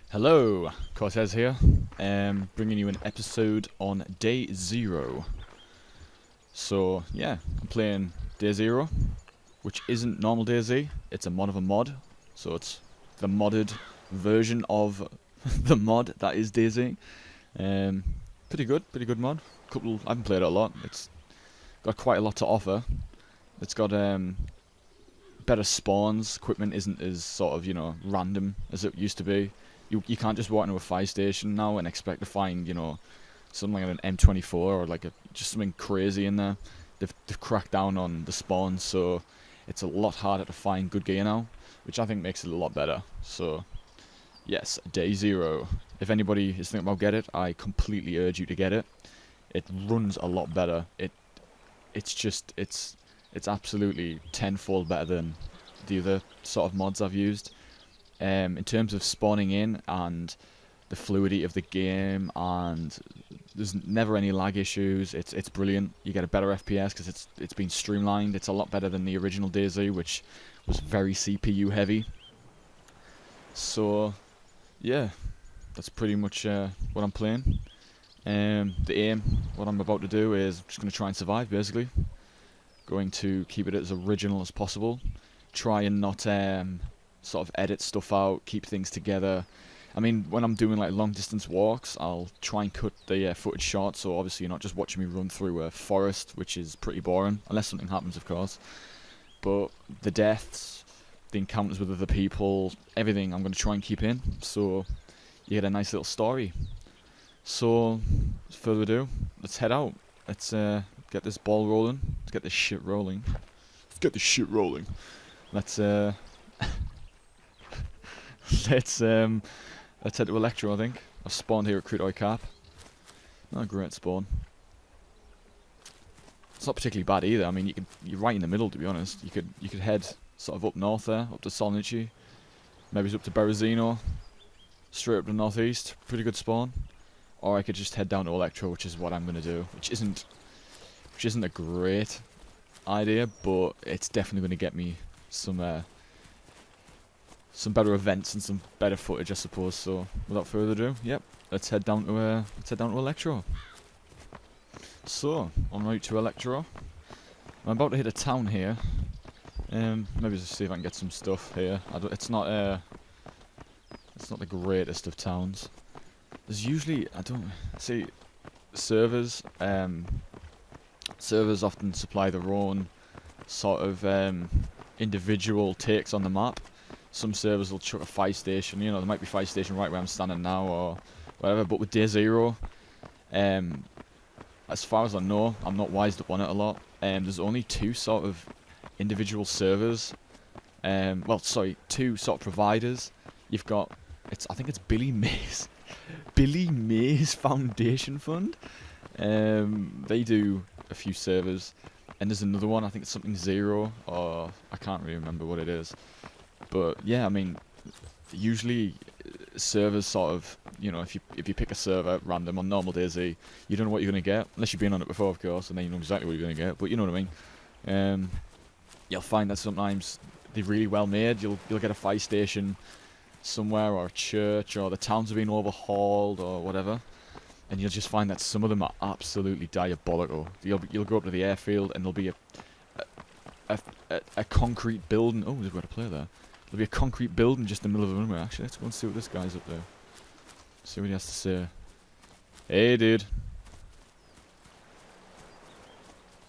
Hello, Cortez here, bringing you an episode on day 0. So yeah, I'm playing day 0, which isn't normal DayZ, it's a mod of a mod, so it's the modded version of the mod that is DayZ. Pretty good mod. I haven't played it a lot, it's got quite a lot to offer. It's got better spawns, equipment isn't as sort of, random as it used to be. You can't just walk into a fire station now and expect to find, something like an M24 or like just something crazy in there. They've cracked down on the spawns, so it's a lot harder to find good gear now, which I think makes it a lot better. So, yes, day 0. If anybody is thinking about getting it, I completely urge you to get it. It runs a lot better. It's absolutely tenfold better than the other sort of mods I've used. In terms of spawning in and the fluidity of the game, and there's never any lag issues. It's brilliant. You get a better FPS because it's been streamlined. It's a lot better than the original DayZ, which was very CPU heavy. So yeah, that's pretty much what I'm playing. The aim, what I'm about to do is just going to try and survive, basically. Going to keep it as original as possible. Try and not sort of edit stuff out, keep things together. I mean, when I'm doing like long distance walks, I'll try and cut the footage short, so obviously you're not just watching me run through a forest, which is pretty boring, unless something happens, of course. But the deaths, the encounters with other people, everything I'm going to try and keep in, so you get a nice little story. So, without further ado, let's head out. Let's get this ball rolling. Let's get this shit rolling. Let's get this shit rolling. Let's let's head to Electro. I think I've spawned here at Crude Oil Cap. Not a great spawn. It's not particularly bad either. I mean, you're right in the middle, to be honest. You could head sort of up north there, up to Solnici, maybe up to Berezino, straight up to northeast. Pretty good spawn. Or I could just head down to Electro, which is what I'm gonna do. Which isn't a great idea, but it's definitely gonna get me some better events and some better footage, I suppose. So without further ado, yep, let's head down to Electro. So en route to Electro. I'm about to hit a town here. Maybe just see if I can get some stuff here. It's not the greatest of towns. There's usually, I don't see, servers. Servers often supply their own sort of individual takes on the map. Some servers will chuck a fire station, there might be a fire station right where I'm standing now or whatever, but with day 0, as far as I know, I'm not wised up on it a lot, there's only 2 sort of individual servers, well, sorry, 2 sort of providers. You've got, I think it's Billy Mays Foundation Fund. They do a few servers, and there's another one, I think it's something 0, or I can't really remember what it is. But yeah, I mean, usually servers sort of, if you pick a server at random on normal DayZ, you don't know what you're gonna get unless you've been on it before, of course, and then you know exactly what you're gonna get. But you know what I mean. You'll find that sometimes they're really well made. You'll get a fire station somewhere, or a church, or the towns have been overhauled or whatever, and you'll just find that some of them are absolutely diabolical. You'll go up to the airfield and there'll be a concrete building. Oh, there's a way to play there. There'll be a concrete building just in the middle of the runway. Actually, let's go and see what this guy's up there. See what he has to say. Hey, dude.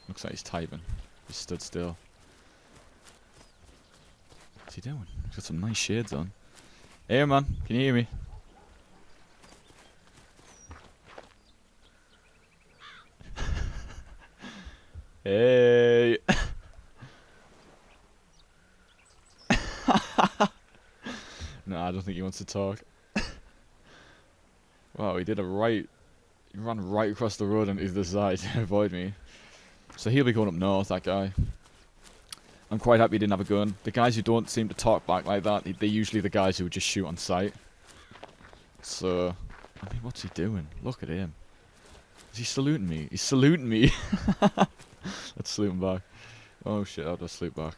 Looks like he's typing. He stood still. What's he doing? He's got some nice shades on. Hey, man. Can you hear me? Hey. No, I don't think he wants to talk. Wow, he ran right across the road and to the side to avoid me. So he'll be going up north, that guy. I'm quite happy he didn't have a gun. The guys who don't seem to talk back like that, they're usually the guys who would just shoot on sight. So, I mean, what's he doing? Look at him. Is he saluting me? He's saluting me! Let's salute him back. Oh shit, I'll just salute back.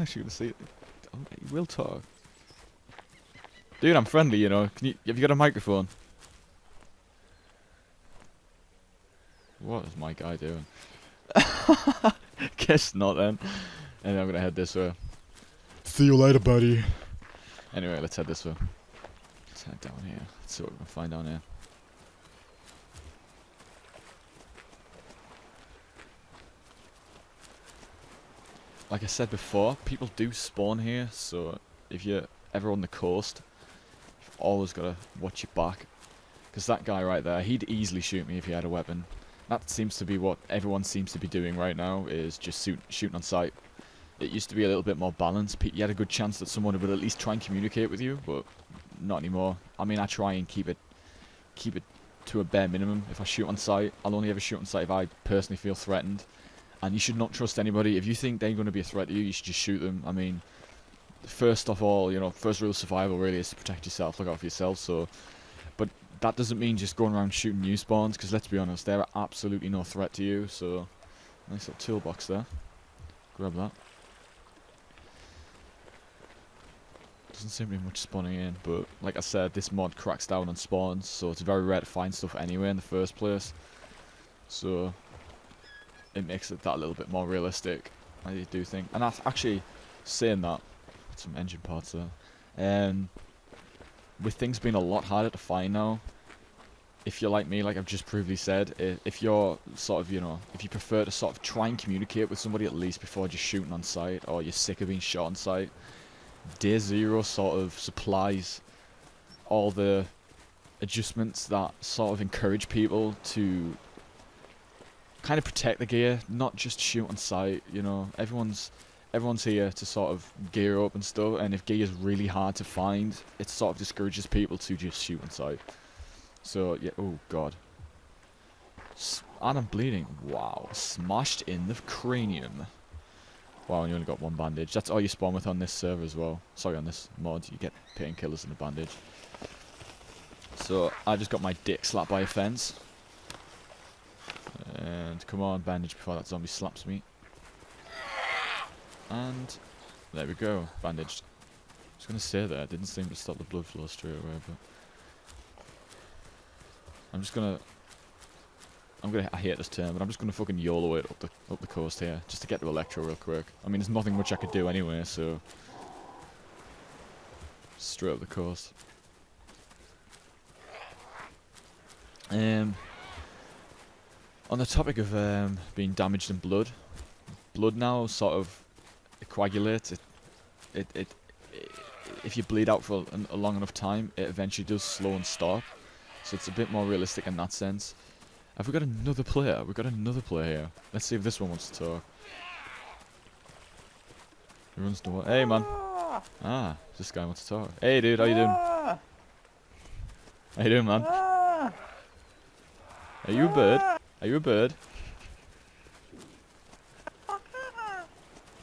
actually gonna see it. Oh, you will talk. Dude, I'm friendly, you know. Have you got a microphone? What is my guy doing? Guess not then. And then I'm gonna head this way. See you later, buddy. Anyway, let's head this way. Let's head down here. Let's see what we can find down here. Like I said before, people do spawn here, so if you're ever on the coast, you've always got to watch your back. Because that guy right there, he'd easily shoot me if he had a weapon. That seems to be what everyone seems to be doing right now, is just shooting on sight. It used to be a little bit more balanced. You had a good chance that someone would at least try and communicate with you, but not anymore. I mean, I try and keep it to a bare minimum. If I shoot on sight, I'll only ever shoot on sight if I personally feel threatened. And you should not trust anybody. If you think they're going to be a threat to you, you should just shoot them. I mean, first of all, you know, first rule of survival really is to protect yourself, look out for yourself. So, but that doesn't mean just going around shooting new spawns, because let's be honest, they're absolutely no threat to you. So, nice little toolbox there. Grab that. Doesn't seem to be much spawning in, but like I said, this mod cracks down on spawns, so it's very rare to find stuff anyway in the first place. So it makes it that little bit more realistic, I do think. And actually, saying that, some engine parts there. With things being a lot harder to find now, if you're like me, like I've just previously said, if you're sort of, you know, if you prefer to sort of try and communicate with somebody at least before just shooting on sight, or you're sick of being shot on sight, Day 0 sort of supplies all the adjustments that sort of encourage people to kind of protect the gear, not just shoot on sight. You know, everyone's here to sort of gear up and stuff, and if gear is really hard to find, it sort of discourages people to just shoot on sight. So yeah, oh god, and I'm bleeding. Wow, smashed in the cranium. Wow, and you only got one bandage. That's all you spawn with on this server as well. Sorry, on this mod, you get painkillers and a bandage. So I just got my dick slapped by a fence. And come on, bandage before that zombie slaps me. And there we go, bandaged. I was gonna say that, it didn't seem to stop the blood flow straight away, but I hate this term, but I'm just gonna fucking YOLO it up the coast here, just to get to Electro real quick. I mean, there's nothing much I could do anyway, so straight up the coast. On the topic of being damaged in blood now sort of coagulates. If you bleed out for a long enough time, it eventually does slow and stop. So it's a bit more realistic in that sense. Have we got another player? We've got another player here. Let's see if this one wants to talk. He runs to what? Hey, man. Ah, this guy wants to talk. Hey, dude, how you doing? How you doing, man? Are you a bird? Are you a bird?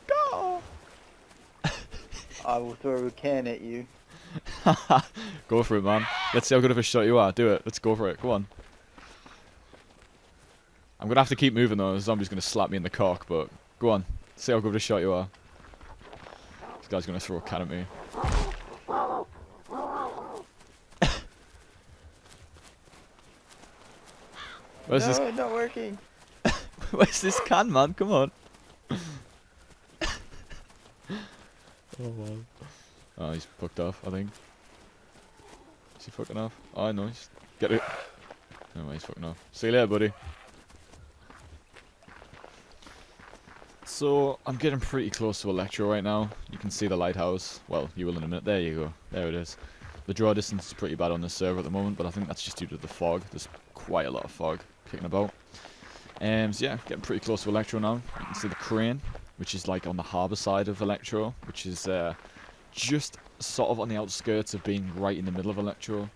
Go! I will throw a can at you. Go for it, man. Let's see how good of a shot you are. Do it. Let's go for it. Go on. I'm going to have to keep moving, though. The zombie's going to slap me in the cock, but go on. See how good of a shot you are. This guy's going to throw a can at me. Where's this? No, it's not working. Where's this can, man? Come on. Oh, wow. Oh, he's fucked off, I think. Is he fucking off? Oh, no, he's... Get it. No way, he's fucking off. See you later, buddy. So, I'm getting pretty close to Electro right now. You can see the lighthouse. Well, you will in a minute. There you go. There it is. The draw distance is pretty bad on this server at the moment, but I think that's just due to the fog. There's quite a lot of fog kicking about. So yeah, getting pretty close to Electro now. You can see the crane, which is like on the harbour side of Electro, which is just sort of on the outskirts of being right in the middle of Electro,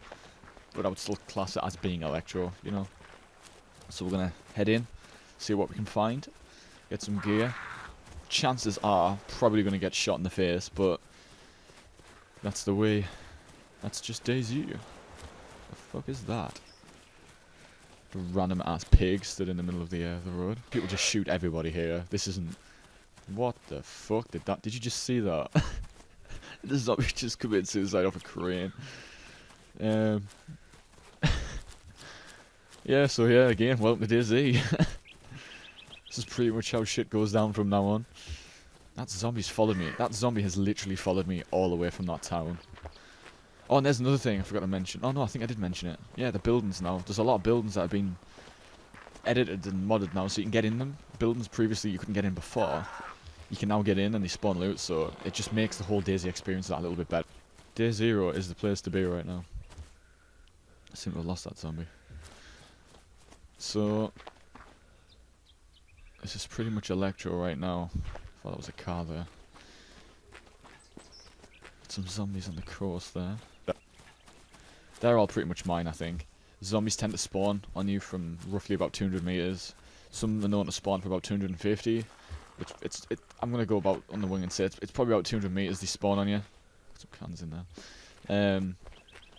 but I would still class it as being Electro, you know. So we're gonna head in, see what we can find, get some gear. Chances are probably gonna get shot in the face, but that's the way. That's just Dayz. The fuck is that? A random ass pig stood in the middle of the road. People just shoot everybody here. This isn't What the fuck did that? Did you just see that? The zombie just committed suicide off a crane. Yeah, so yeah, again, welcome to Dayz. This is pretty much how shit goes down from now on. That zombie's followed me. That zombie has literally followed me all the way from that town. Oh, and there's another thing I forgot to mention. Oh no, I think I did mention it. Yeah, the buildings now. There's a lot of buildings that have been edited and modded now, so you can get in them. Buildings previously you couldn't get in before. You can now get in and they spawn loot, so it just makes the whole Dayz experience that little bit better. Day 0 is the place to be right now. I seem to have lost that zombie. So this is pretty much Electro right now. I thought that was a car there. Some zombies on the course there. They're all pretty much mine, I think. Zombies tend to spawn on you from roughly about 200 meters. Some are known to spawn for about 250. Which I'm gonna go about on the wing and say it's probably about 200 meters they spawn on you. Some cans in there.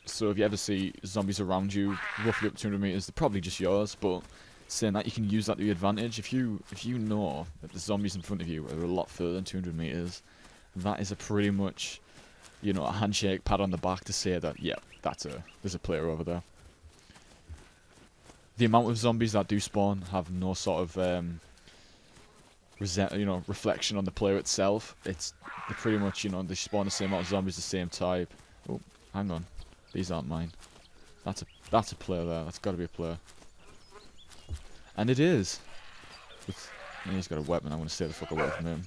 So if you ever see zombies around you, roughly up to 200 meters, they're probably just yours. But saying that, you can use that to your advantage. If you know that the zombies in front of you are a lot further than 200 meters, that is a pretty much, you know, a handshake, pat on the back to say that, yeah, there's a player over there. The amount of zombies that do spawn have no sort of reflection on the player itself. They're pretty much, you know, they spawn the same amount of zombies, the same type. Oh, hang on, these aren't mine. That's a player there. That's got to be a player. And it is. He's got a weapon. I want to stay the fuck away from him.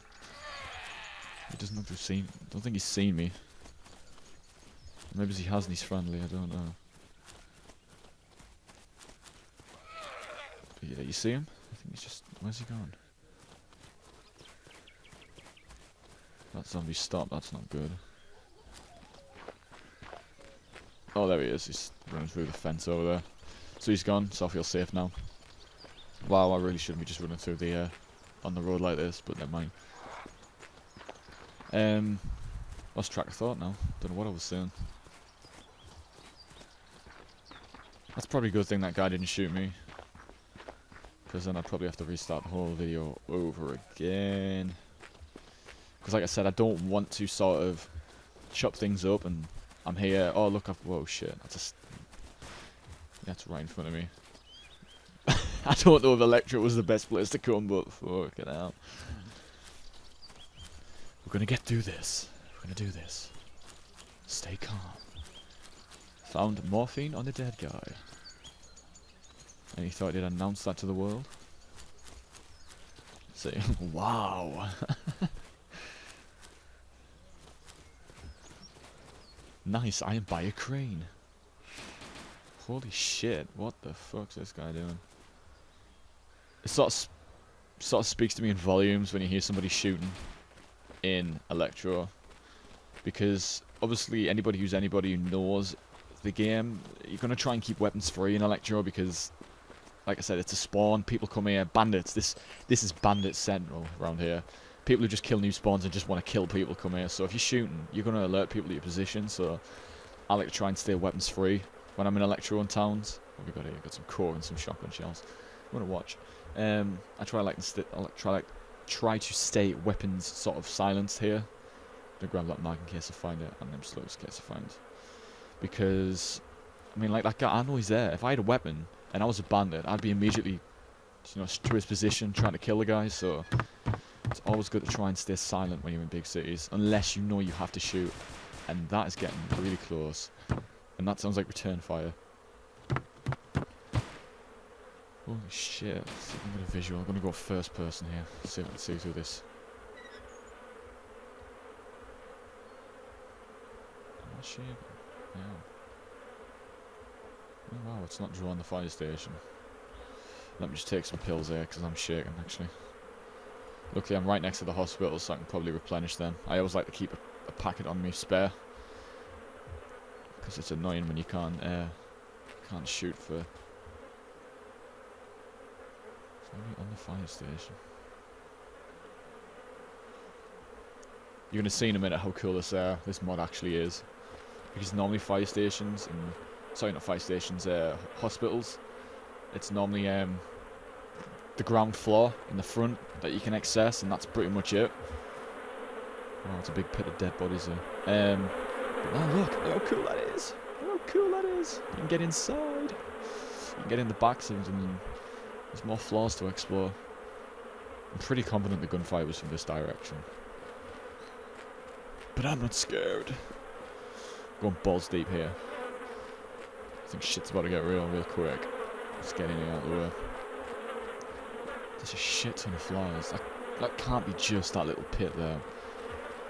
He doesn't have to have seen. Don't think he's seen me. Maybe he has and he's friendly. I don't know. But yeah, you see him? I think he's just. Where's he gone? That zombie stopped. That's not good. Oh, there he is. He's running through the fence over there. So he's gone. So I feel safe now. Wow, I really shouldn't be just running through the on the road like this, but never mind. Lost track of thought now. Don't know what I was saying. That's probably a good thing that guy didn't shoot me, because then I'd probably have to restart the whole video over again. Because like I said, I don't want to sort of chop things up, and I'm here. Oh look, whoa shit! That's right in front of me. I don't know if Electro was the best place to come, but fucking hell. We're gonna get through this. We're gonna do this. Stay calm. Found morphine on the dead guy. And he thought he'd announce that to the world? Say, wow. Nice, I am by a crane. Holy shit, what the fuck's this guy doing? It sort of speaks to me in volumes when you hear somebody shooting in Electro, because obviously anybody who knows the game, you're gonna try and keep weapons free in Electro, because like I said, it's a spawn. People come here, bandits. This is bandit central around here. People who just kill new spawns and just want to kill people come here. So if you're shooting, you're gonna alert people to your position. So I like to try and stay weapons free when I'm in Electro in towns. What have we got here? We've got some core and some shotgun shells. I'm gonna watch. I try to stay weapons sort of silenced here. I'm gonna grab that mag in case I find it, and then slow in case I find. Because I mean, like that guy, I know he's there. If I had a weapon and I was a bandit, I'd be immediately, you know, to his position trying to kill the guy. So it's always good to try and stay silent when you're in big cities, unless you know you have to shoot, and that is getting really close. And that sounds like return fire. Holy shit, let's see if I can get a visual. I'm gonna go first person here, see if I can see through this. Am I shaking? Yeah. Oh wow, it's not drawing the fire station. Let me just take some pills here, because I'm shaking actually. Luckily I'm right next to the hospital, so I can probably replenish them. I always like to keep a packet on me spare, because it's annoying when you can't shoot for... on the fire station. You're going to see in a minute how cool this mod actually is. Because normally fire stations, sorry not fire stations, hospitals, it's normally the ground floor in the front that you can access, and that's pretty much it. Oh, it's a big pit of dead bodies there. But now look how cool that is. Look how cool that is. You can get inside. You can get in the backs of them, and there's more floors to explore. I'm pretty confident the gunfight was from this direction. But I'm not scared. Going balls deep here. I think shit's about to get real quick. Just getting it out of the way. There's a shit ton of flies. That can't be just that little pit there.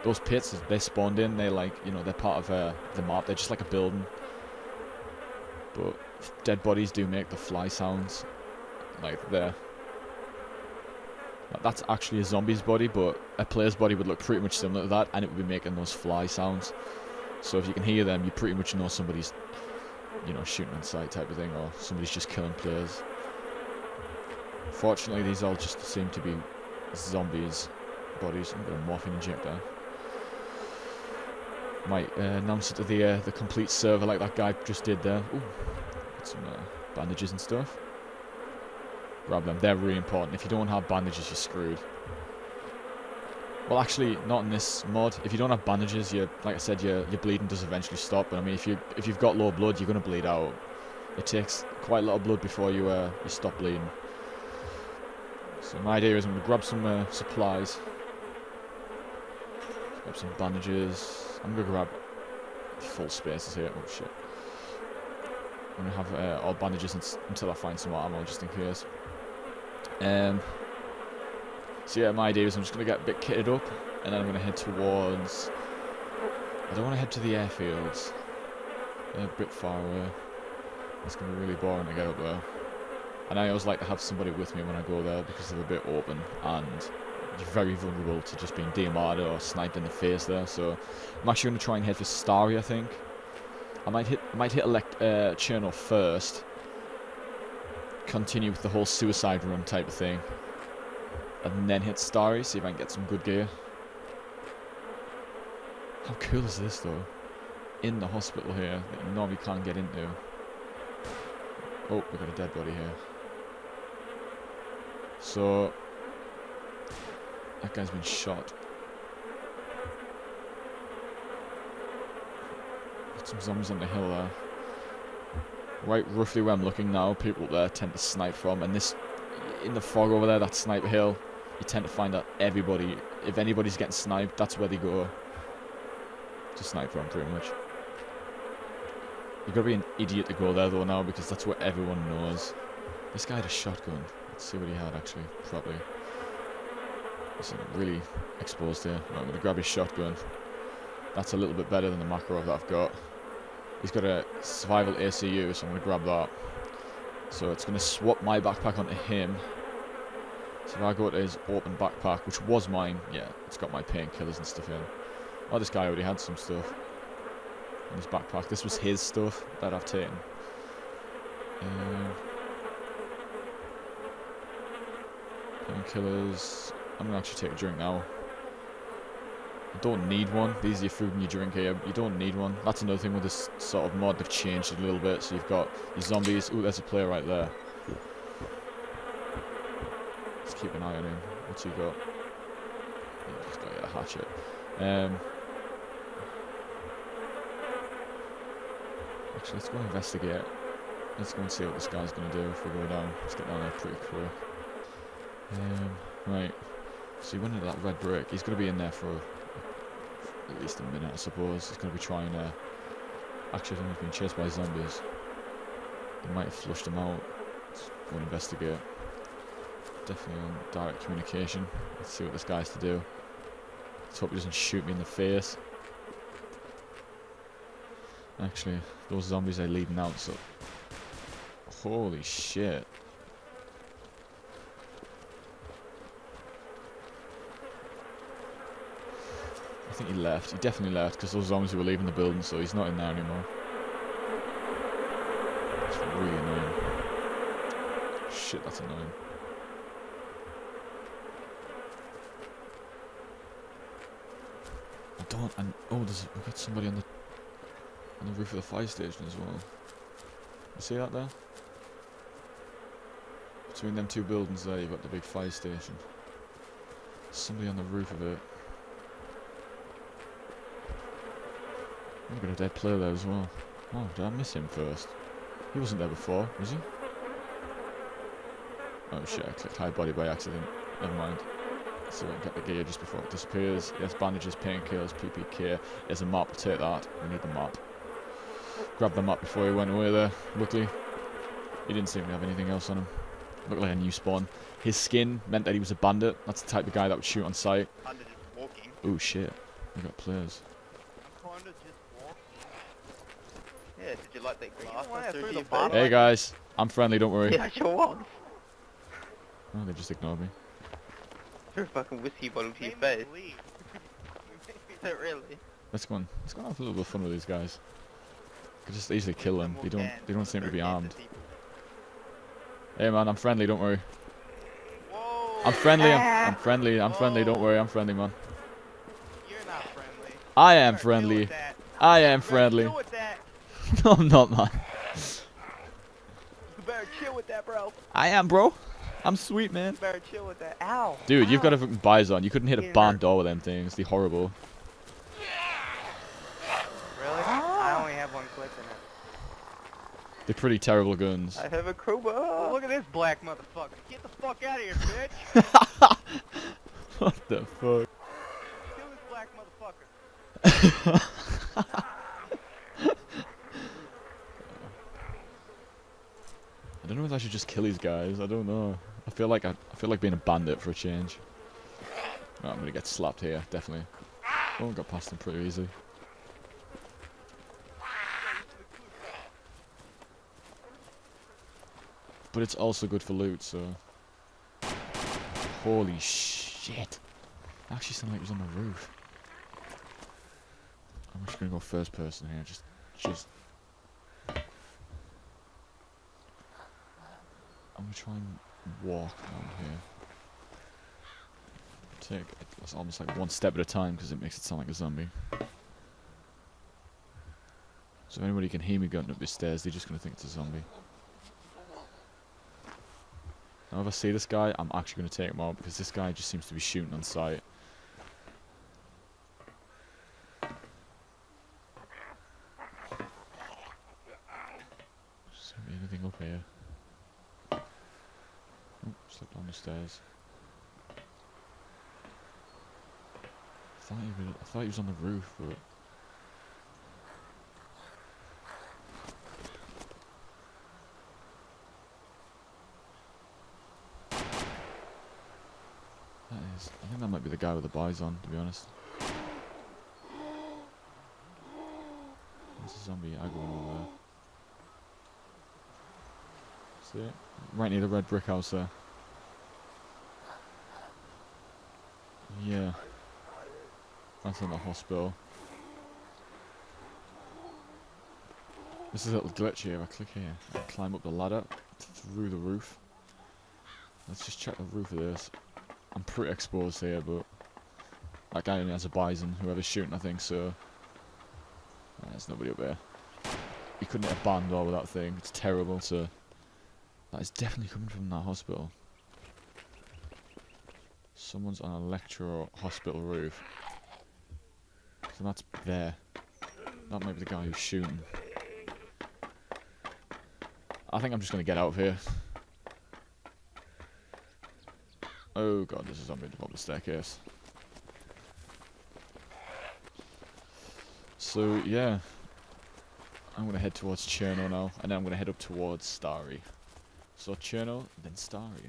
Those pits, they spawned in, they like, you know, they're part of the map. They're just like a building. But dead bodies do make the fly sounds. Like there. That's actually a zombie's body, but a player's body would look pretty much similar to that, and it would be making those fly sounds. So if you can hear them, you pretty much know somebody's, you know, shooting on sight type of thing, or somebody's just killing players. Fortunately, these all just seem to be zombies' bodies. I'm going to morphine injector. Might announce it to the complete server like that guy just did there. Ooh, got some bandages and stuff. Grab them, they're really important. If you don't have bandages, you're screwed. Well, actually, not in this mod. If you don't have bandages, like I said, your bleeding does eventually stop. But I mean, if you've got low blood, you're gonna bleed out. It takes quite a lot of blood before you stop bleeding. So my idea is I'm gonna grab some supplies, grab some bandages. I'm gonna grab full spaces here. Oh shit! I'm gonna have all bandages until I find some ammo, just in case. So yeah, my idea is I'm just going to get a bit kitted up, and then I'm going to head towards... I don't want to head to the airfields. They're a bit far away. It's going to be really boring to get up there. And I always like to have somebody with me when I go there, because they're a bit open, and you're very vulnerable to just being DMR'd or sniped in the face there. So I'm actually going to try and head for Starry, I think. I might hit Cherno first. Continue with the whole suicide run type of thing, and then hit Starry, see if I can get some good gear. How cool is this though? In the hospital here that you normally can't get into. Oh, we got a dead body here. So that guy's been shot. Got some zombies on the hill there. Right roughly where I'm looking now, people there tend to snipe from, and this, in the fog over there, that sniper hill, you tend to find that everybody, if anybody's getting sniped, that's where they go to snipe from, pretty much. You've got to be an idiot to go there though now, because that's what everyone knows. This guy had a shotgun. Let's see what he had actually, properly. He's really exposed here. Right, I'm going to grab his shotgun. That's a little bit better than the Makarov that I've got. He's got a survival ACU, so I'm going to grab that. So it's going to swap my backpack onto him. So if I go to his open backpack, which was mine, yeah, it's got my painkillers and stuff in. Oh, this guy already had some stuff in his backpack. This was his stuff that I've taken. Painkillers. I'm going to actually take a drink now. I don't need one. These are your food and your drink here. You don't need one. That's another thing with this sort of mod. They've changed it a little bit. So you've got your zombies. Ooh, there's a player right there. Let's keep an eye on him. What's he got? Yeah, he's got a hatchet. Actually, let's go investigate. Let's go and see what this guy's going to do if we go down. Let's get down there pretty quick. Right. So he went into that red brick. He's going to be in there for at least a minute, I suppose. He's going to be trying to... Actually, I think he's being chased by zombies. They might have flushed him out. Let's go and investigate. Definitely on direct communication. Let's see what this guy's to do. Let's hope he doesn't shoot me in the face. Actually, those zombies are leading out, so... Holy shit. I think he left. He definitely left because those zombies were leaving the building, so he's not in there anymore. It's really annoying. Shit, that's annoying. I don't. And oh, we've got somebody on the roof of the fire station as well. You see that there? Between them two buildings there, you've got the big fire station. Somebody on the roof of it. I've got a dead player there as well. Oh, did I miss him first? He wasn't there before, was he? Oh shit, I clicked hide body by accident. Never mind. So we can get the gear just before it disappears. Yes, bandages, painkillers, PPK. There's a map, take that. We need the map. Grab the map before he went away there. Luckily, he didn't seem to have anything else on him. Looked like a new spawn. His skin meant that he was a bandit. That's the type of guy that would shoot on sight. Under just walking. Oh shit, we got players. Kinda just walking. Yeah, did you like that glass? through the bottom? Hey guys, I'm friendly, don't worry. Yeah, I sure was. Oh, they just ignored me. Threw a fucking whiskey bottle to your Made me face. leave. Is it really? Let's go and have a little bit of fun with these guys. Could just easily kill them. They don't seem to be armed. Hey man, I'm friendly, don't worry. Whoa! I'm friendly, I'm friendly, don't worry, I'm friendly, man. You're not friendly. I am You better deal friendly. with that. I am You better friendly. deal with that. No, I'm not, man. You better chill with that, bro. I am, bro. I'm sweet, man. You better chill with that. Ow. Dude, you've Ow. got a fucking Bison. You couldn't hit a Getting barn hurt. door with them things. They're horrible. Really? I only have one click in it. They're pretty terrible guns. I have a crowbar. Oh, look at this black motherfucker. Get the fuck out of here, bitch. What the fuck? Kill this black motherfucker. I don't know if I should just kill these guys. I don't know. I feel like being a bandit for a change. Oh, I'm gonna get slapped here, definitely. Oh, got past them pretty easy. But it's also good for loot, so. Holy shit! It actually sounded like it was on the roof. I'm just gonna go first person here. Just. I'm gonna try and walk around here. Take it's almost like one step at a time because it makes it sound like a zombie. So if anybody can hear me going up the stairs, they're just gonna think it's a zombie. Now if I see this guy, I'm actually gonna take him out because this guy just seems to be shooting on sight. Is there anything up here? Oh, slipped down the stairs. I thought he was on the roof, but I think that might be the guy with the Bison, to be honest. There's a zombie aggro over there. See it? Right near the red brick house there. Yeah. That's in the hospital. This is a little glitch here. If I click here, I climb up the ladder through the roof. Let's just check the roof of this. I'm pretty exposed here, but that guy only has a Bison, whoever's shooting, I think, so there's nobody up there. You couldn't hit a barn door with that thing. It's terrible, so that is definitely coming from that hospital. Someone's on an Electro hospital roof. So that's there. That might be the guy who's shooting. I think I'm just going to get out of here. Oh god, there's a zombie up the staircase. So yeah, I'm going to head towards Cherno now, and then I'm going to head up towards Starry. So Cherno, then Starry.